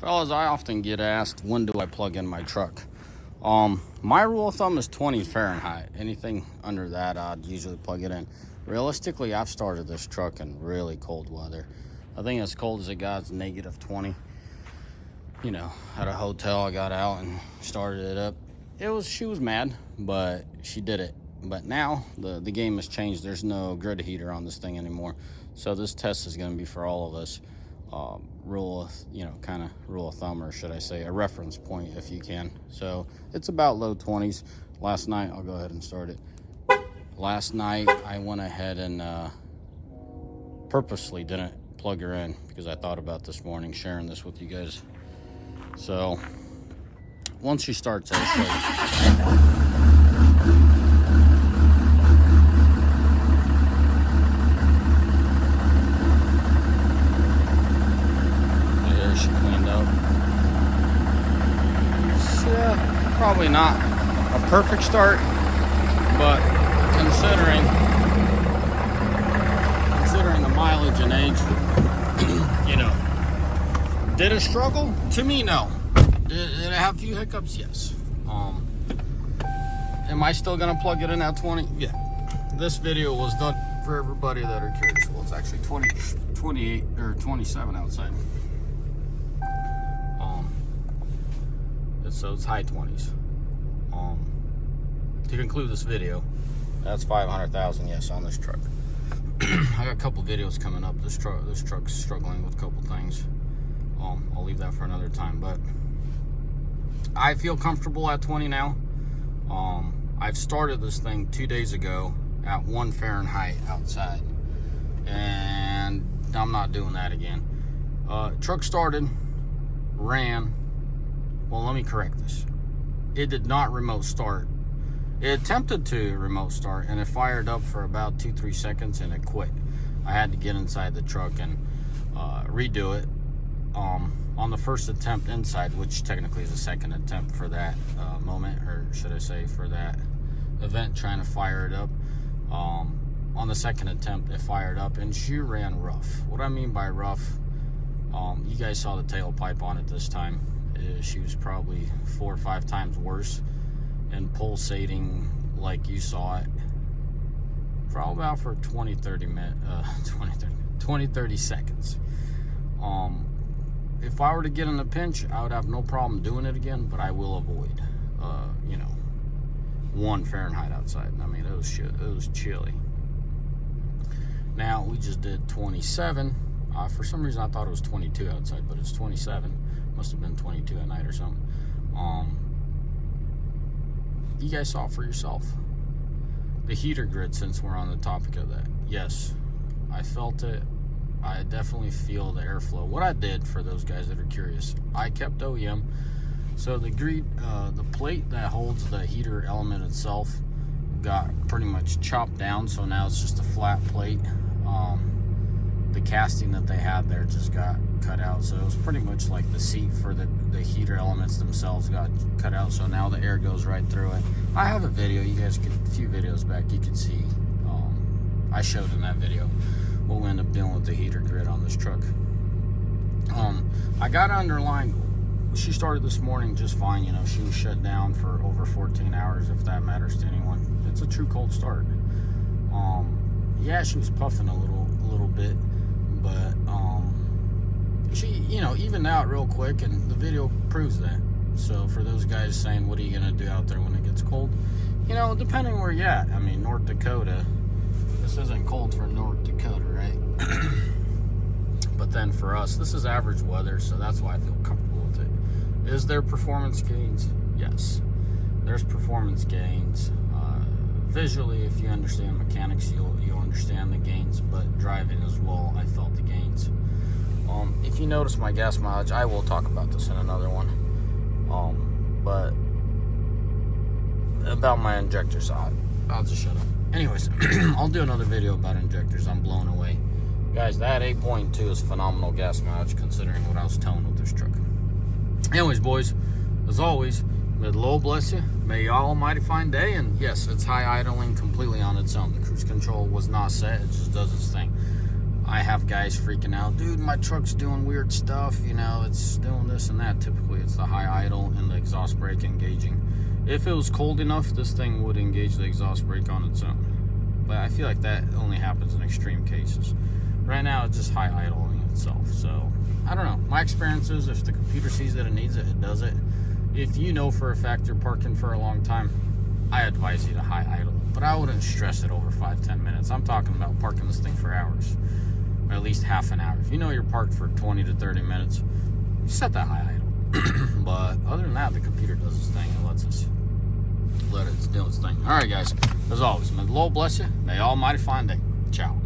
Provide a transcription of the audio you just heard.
Fellas, I often get asked, when do I plug in my truck? My rule of thumb is 20 Fahrenheit. Anything under that, I'd usually plug it in. Realistically, I've started this truck in really cold weather. I think as cold as it got is negative 20. You know, at a hotel, I got out and started it up. She was mad, but she did it. But now the game has changed. There's no grid heater on this thing anymore. So this test is going to be for all of us. Rule of thumb, or should I say a reference point if you can. So it's about low 20s. Last night, I'll go ahead and start it. Last night I went ahead and purposely didn't plug her in because I thought about this morning sharing this with you guys. So once she starts, I'll show you. Probably not a perfect start, but considering the mileage and age, you know, did it struggle? To me, no. Did it have a few hiccups? Yes. Am I still gonna plug it in at 20? Yeah. This video was done for everybody that are curious. Well, it's actually 28 or 27 outside. So it's high 20s. To conclude this video, that's 500,000, yes, on this truck. I got a couple videos coming up. This truck's struggling with a couple things. I'll leave that for another time, but I feel comfortable at 20 now. I've started this thing 2 days ago at 1 Fahrenheit outside, and I'm not doing that again. Truck started, ran. Well, let me correct this. It did not remote start. It attempted to remote start, and it fired up for about 2-3 seconds, and it quit. I had to get inside the truck and redo it on the first attempt inside, which technically is the second attempt for that moment, or should I say for that event, trying to fire it up. On the second attempt, it fired up, and she ran rough. What I mean by rough, you guys saw the tailpipe on it this time. She was probably 4 or 5 times worse and pulsating like you saw it probably about for 20-30 seconds. If I were to get in a pinch, I would have no problem doing it again, but I will avoid 1 Fahrenheit outside. I mean, it was chilly. Now we just did 27. For some reason I thought it was 22 outside, but it's 27. Must have been 22 at night or something. You guys saw it for yourself. The heater grid, since we're on the topic of that. Yes, I felt it. I definitely feel the airflow. What I did, for those guys that are curious, I kept OEM. So the plate that holds the heater element itself got pretty much chopped down, so now it's just a flat plate. The casting that they had there just got cut out, so it was pretty much like the seat for the heater elements themselves got cut out, so now the air goes right through it. I have a video, you guys could, a few videos back, you can see, I showed in that video what we end up doing with the heater grid on this truck. I got underlined, she started this morning just fine, you know, she was shut down for over 14 hours, if that matters to anyone. It's a true cold start. Yeah, she was puffing a little bit, but she, you know, evened out real quick, and the video proves that. So for those guys saying, what are you gonna do out there when it gets cold? You know, depending where you're at. I mean, North Dakota, this isn't cold for North Dakota, right? But then for us, this is average weather, so that's why I feel comfortable with it. Is there performance gains? Yes, there's performance gains. Visually, if you understand mechanics, you'll understand the gains, but driving as well, I felt the gains. If you notice my gas mileage, I will talk about this in another one. But about my injectors, I'll just shut up. Anyways, I'll do another video about injectors. I'm blown away. Guys, that 8.2 is phenomenal gas mileage considering what I was towing with this truck. Anyways, boys, as always, may the Lord bless you. May y'all almighty fine day. And yes, it's high idling completely on its own. The cruise control was not set. It just does its thing. I have guys freaking out, dude, my truck's doing weird stuff, you know, it's doing this and that. Typically it's the high idle and the exhaust brake engaging. If it was cold enough, this thing would engage the exhaust brake on its own, but I feel like that only happens in extreme cases. Right now it's just high idling itself. So I don't know, my experience is if the computer sees that it needs it, it does it. If you know for a fact you're parking for a long time, I advise you to high idle, but I wouldn't stress it over 5-10 minutes. I'm talking about parking this thing for hours, or at least half an hour. If you know you're parked for 20 to 30 minutes, set that high idle. But other than that, the computer does its thing and let it do its thing. All right, guys, as always, may the Lord bless you. May Almighty find day. Ciao.